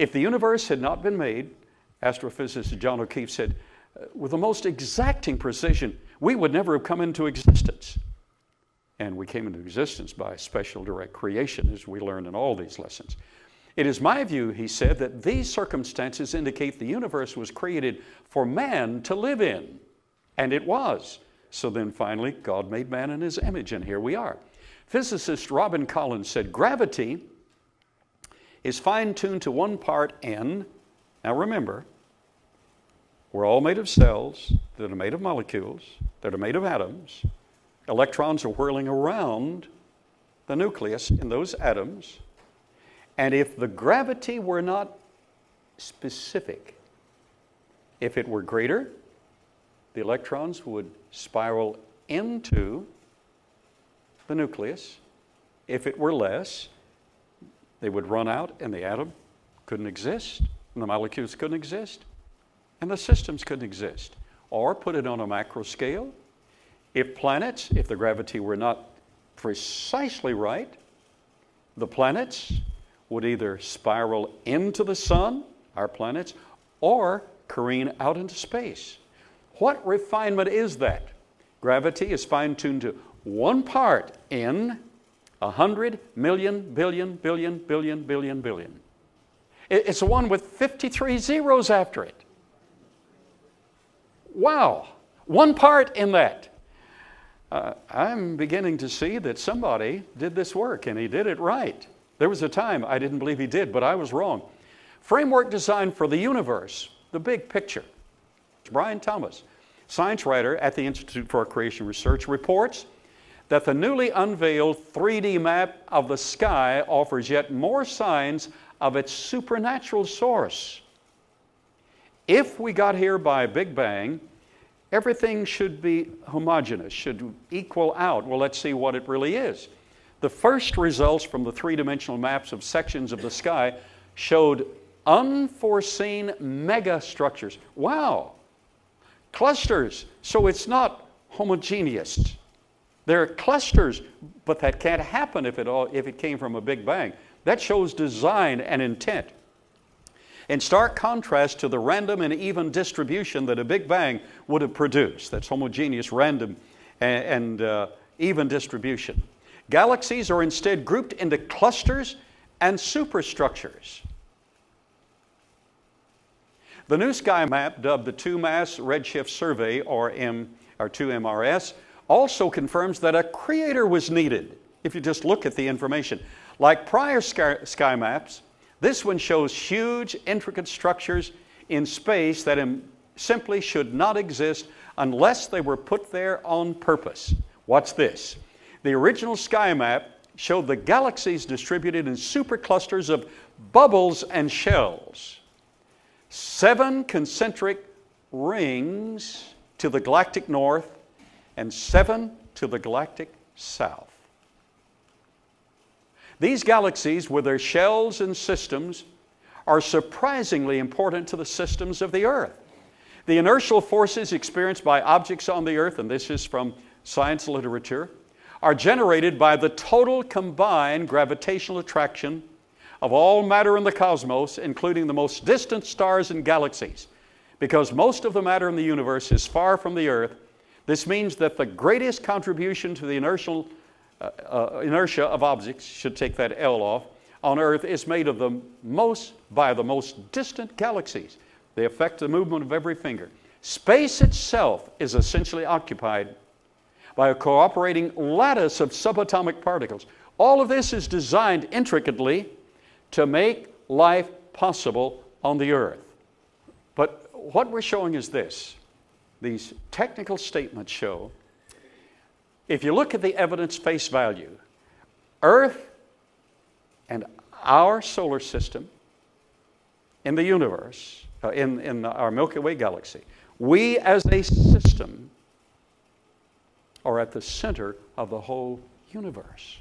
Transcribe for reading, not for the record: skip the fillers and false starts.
If the universe had not been made, astrophysicist John O'Keefe said, with the most exacting precision, we would never have come into existence. And we came into existence by special direct creation, as we learn in all these lessons. It is my view, he said, that these circumstances indicate the universe was created for man to live in. And it was. So then finally, God made man in his image, and here we are. Physicist Robin Collins said, gravity is fine-tuned to one part n. Now remember, we're all made of cells that are made of molecules, that are made of atoms. Electrons are whirling around the nucleus in those atoms. And if the gravity were not specific, if it were greater, the electrons would spiral into the nucleus. If it were less, they would run out and the atom couldn't exist, and the molecules couldn't exist, and the systems couldn't exist. Or put it on a macro scale, if planets, if the gravity were not precisely right, the planets would either spiral into the sun, our planets, or careen out into space. What refinement is that? Gravity is fine-tuned to one part in 100 million, billion, billion, billion, billion, billion. It's the one with 53 zeros after it. Wow, one part in that. I'm beginning to see that somebody did this work, and he did it right. There was a time I didn't believe he did, but I was wrong. Framework design for the universe, the big picture. Brian Thomas, science writer at the Institute for Creation Research, reports that the newly unveiled 3D map of the sky offers yet more signs of its supernatural source. If we got here by Big Bang, everything should be homogeneous, should equal out. Well, let's see what it really is. The first results from the three-dimensional maps of sections of the sky showed unforeseen megastructures. Wow! Clusters. So it's not homogeneous. There are clusters, but that can't happen if it came from a Big Bang. That shows design and intent. In stark contrast to the random and even distribution that a Big Bang would have produced. That's homogeneous, random, and even distribution. Galaxies are instead grouped into clusters and superstructures. The new sky map, dubbed the Two-Mass Redshift Survey, or 2MRS, also confirms that a creator was needed, if you just look at the information. Like prior sky maps, this one shows huge, intricate structures in space that simply should not exist unless they were put there on purpose. What's this? The original sky map showed the galaxies distributed in superclusters of bubbles and shells. 7 concentric rings to the galactic north and 7 to the galactic south. These galaxies, with their shells and systems, are surprisingly important to the systems of the Earth. The inertial forces experienced by objects on the Earth, and this is from science literature, are generated by the total combined gravitational attraction of all matter in the cosmos, including the most distant stars and galaxies. Because most of the matter in the universe is far from the Earth, this means that the greatest contribution to the inertia of objects, should take that L off, on Earth is made of by the most distant galaxies. They affect the movement of every finger. Space itself is essentially occupied by a cooperating lattice of subatomic particles. All of this is designed intricately to make life possible on the Earth. But what we're showing is this. These technical statements show, if you look at the evidence face value, Earth and our solar system in the universe, in our Milky Way galaxy, we as a system are at the center of the whole universe.